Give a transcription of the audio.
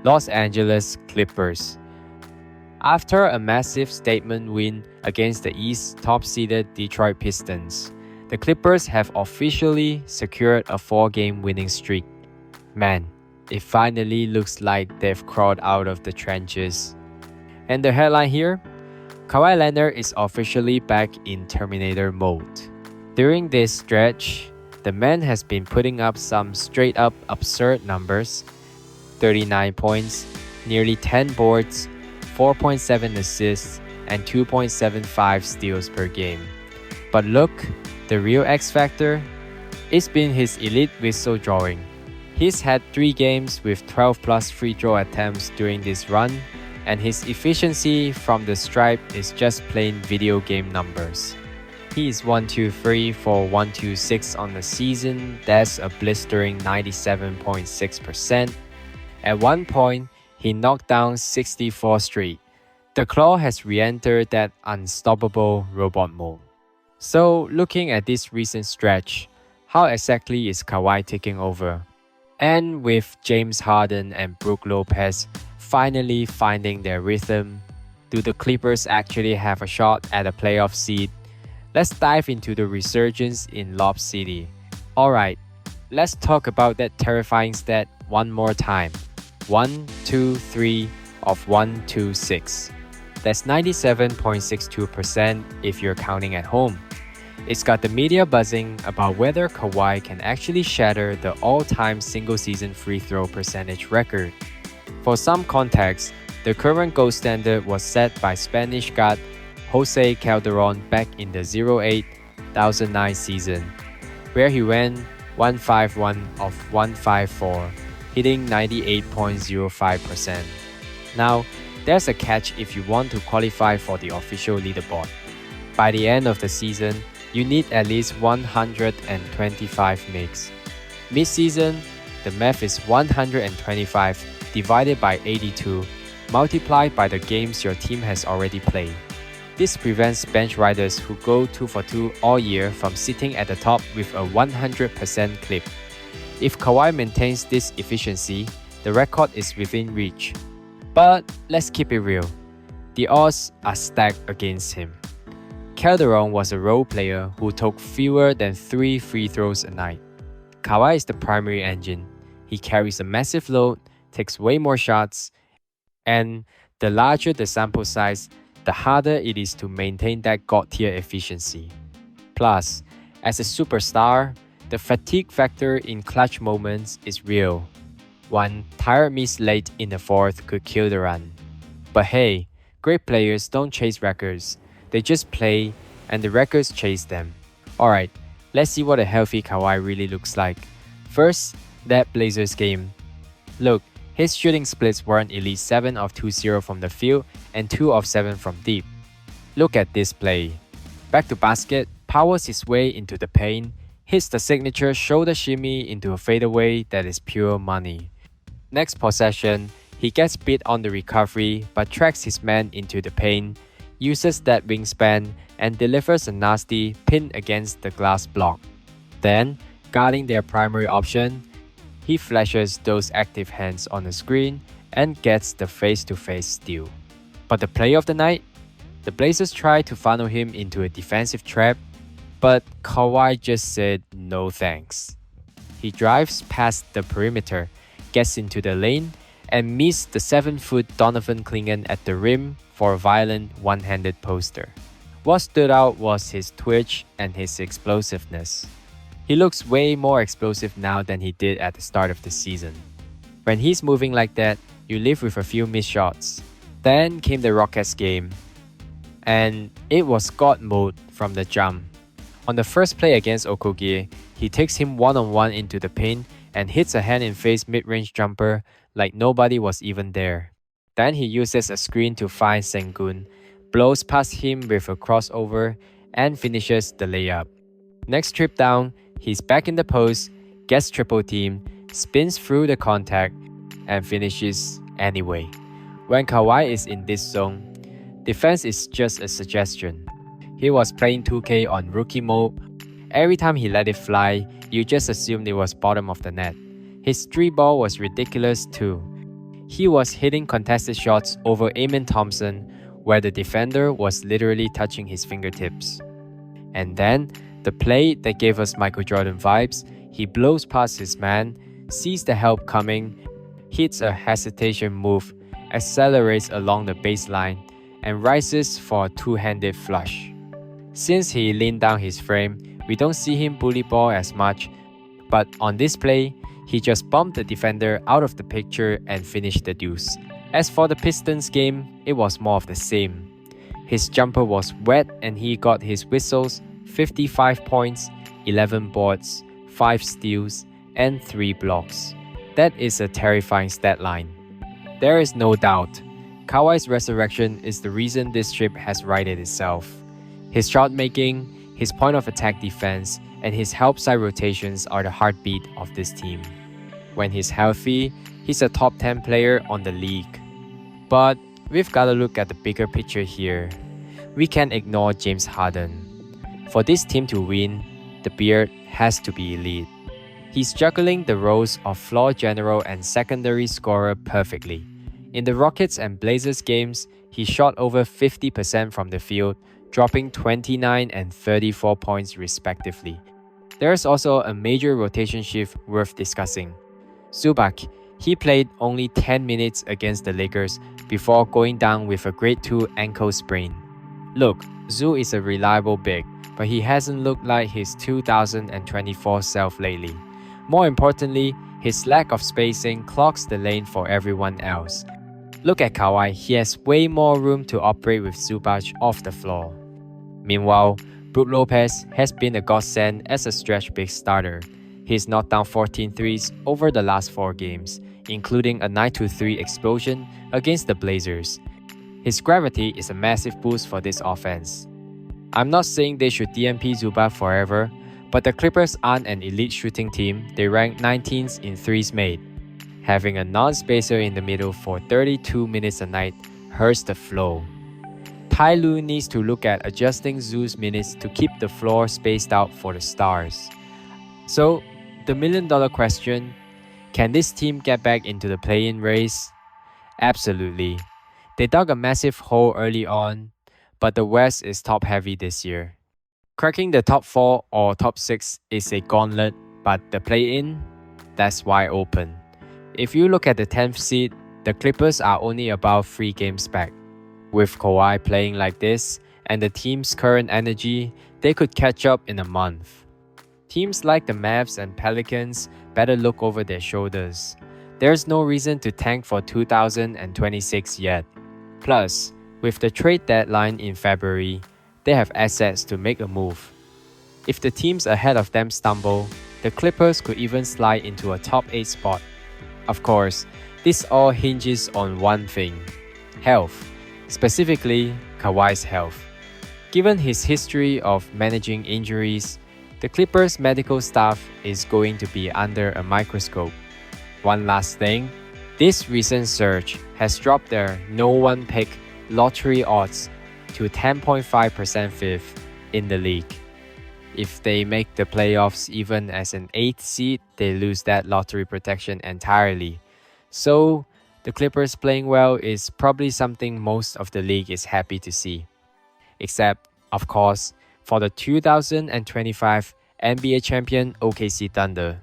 Los Angeles Clippers. After a massive statement win against the East top-seeded Detroit Pistons, the Clippers have officially secured a 4-game winning streak. Man, it finally looks like they've crawled out of the trenches. And the headline here? Kawhi Leonard is officially back in Terminator Mode. During this stretch, the man has been putting up some straight-up absurd numbers: 39 points, nearly 10 boards, 4.7 assists, and 2.75 steals per game. But look, the real X factor? It's been his elite whistle drawing. He's had 3 games with 12 plus free throw attempts during this run, and his efficiency from the stripe is just plain video game numbers. He is 1-2-3 for 126 on the season. That's a blistering 97.6%. At one point, he knocked down 64 straight. The Claw has re-entered that unstoppable robot mode. So, looking at this recent stretch, how exactly is Kawhi taking over? And with James Harden and Brook Lopez finally finding their rhythm, do the Clippers actually have a shot at a playoff seed? Let's dive into the resurgence in Lob City. Alright, let's talk about that terrifying stat one more time. 1, 2, 3 of 126. That's 97.62% if you're counting at home. It's got the media buzzing about whether Kawhi can actually shatter the all-time single-season free throw percentage record. For some context, the current gold standard was set by Spanish guard Jose Calderon back in the 08-2009 season, where he went 151 of 154, hitting 98.05%. Now, there's a catch if you want to qualify for the official leaderboard. By the end of the season, you need at least 125 makes. Mid-season, the math is 125 divided by 82 multiplied by the games your team has already played. This prevents bench riders who go 2 for 2 all year from sitting at the top with a 100% clip. If Kawhi maintains this efficiency, the record is within reach. But let's keep it real. The odds are stacked against him. Calderon was a role player who took fewer than 3 free throws a night. Kawhi is the primary engine. He carries a massive load, takes way more shots, and the larger the sample size, the harder it is to maintain that god-tier efficiency. Plus, as a superstar, the fatigue factor in clutch moments is real. One tired miss late in the fourth could kill the run. But hey, great players don't chase records. They just play, and the records chase them. Alright, let's see what a healthy Kawhi really looks like. First, that Blazers game. Look, his shooting splits weren't elite 7 of 20 from the field and 2 of 7 from deep. Look at this play. Back to basket, powers his way into the paint, hits the signature shoulder shimmy into a fadeaway that is pure money. Next possession, he gets beat on the recovery but tracks his man into the paint, uses that wingspan, and delivers a nasty pin against the glass block. Then, guarding their primary option, he flashes those active hands on the screen and gets the face-to-face steal. But the play of the night? The Blazers tried to funnel him into a defensive trap, but Kawhi just said no thanks. He drives past the perimeter, gets into the lane, and missed the 7-foot Donovan Clingan at the rim for a violent one-handed poster. What stood out was his twitch and his explosiveness. He looks way more explosive now than he did at the start of the season. When he's moving like that, you live with a few missed shots. Then came the Rockets game, and it was God mode from the jump. On the first play against Okogie, he takes him one-on-one into the paint and hits a hand-in-face mid-range jumper like nobody was even there. Then he uses a screen to find Sengun, blows past him with a crossover, and finishes the layup. Next trip down, he's back in the post, gets triple-teamed, spins through the contact, and finishes anyway. When Kawhi is in this zone, defense is just a suggestion. He was playing 2K on rookie mode. Every time he let it fly, you just assumed it was bottom of the net. His 3-ball was ridiculous too. He was hitting contested shots over Amen Thompson, where the defender was literally touching his fingertips. And then, the play that gave us Michael Jordan vibes, he blows past his man, sees the help coming, hits a hesitation move, accelerates along the baseline, and rises for a two-handed flush. Since he leaned down his frame, we don't see him bully ball as much, but on this play, he just bumped the defender out of the picture and finished the deuce. As for the Pistons game, it was more of the same. His jumper was wet and he got his whistles, 55 points, 11 boards, 5 steals, and 3 blocks. That is a terrifying stat line. There is no doubt, Kawhi's resurrection is the reason this trip has righted itself. His shot making, his point of attack defense, and his help side rotations are the heartbeat of this team. When he's healthy, he's a top 10 player on the league. But we've got to look at the bigger picture here. We can't ignore James Harden. For this team to win, the beard has to be elite. He's juggling the roles of floor general and secondary scorer perfectly. In the Rockets and Blazers games, he shot over 50% from the field, dropping 29 and 34 points respectively. There is also a major rotation shift worth discussing. Zubac, he played only 10 minutes against the Lakers before going down with a grade 2 ankle sprain. Look, Zu is a reliable big, but he hasn't looked like his 2024 self lately. More importantly, his lack of spacing clogs the lane for everyone else. Look at Kawhi, he has way more room to operate with Zubac off the floor. Meanwhile, Brook Lopez has been a godsend as a stretch big starter. He's knocked down 14 threes over the last 4 games, including a 9-3 explosion against the Blazers. His gravity is a massive boost for this offense. I'm not saying they should DNP Zubac forever, but the Clippers aren't an elite shooting team, they rank 19th in threes made. Having a non-spacer in the middle for 32 minutes a night hurts the flow. Ty Lue needs to look at adjusting Zu's minutes to keep the floor spaced out for the stars. So, the million-dollar question, can this team get back into the play-in race? Absolutely. They dug a massive hole early on, but the West is top-heavy this year. Cracking the top 4 or top 6 is a gauntlet, but the play-in, that's wide open. If you look at the 10th seed, the Clippers are only about 3 games back. With Kawhi playing like this, and the team's current energy, they could catch up in a month. Teams like the Mavs and Pelicans better look over their shoulders. There's no reason to tank for 2026 yet. Plus, with the trade deadline in February, they have assets to make a move. If the teams ahead of them stumble, the Clippers could even slide into a top 8 spot. Of course, this all hinges on one thing: health. Specifically, Kawhi's health. Given his history of managing injuries, the Clippers' medical staff is going to be under a microscope. One last thing, this recent surge has dropped their no one pick lottery odds to 10.5% fifth in the league. If they make the playoffs even as an 8th seed, they lose that lottery protection entirely. So, the Clippers playing well is probably something most of the league is happy to see. Except, of course, for the 2025 NBA champion OKC Thunder.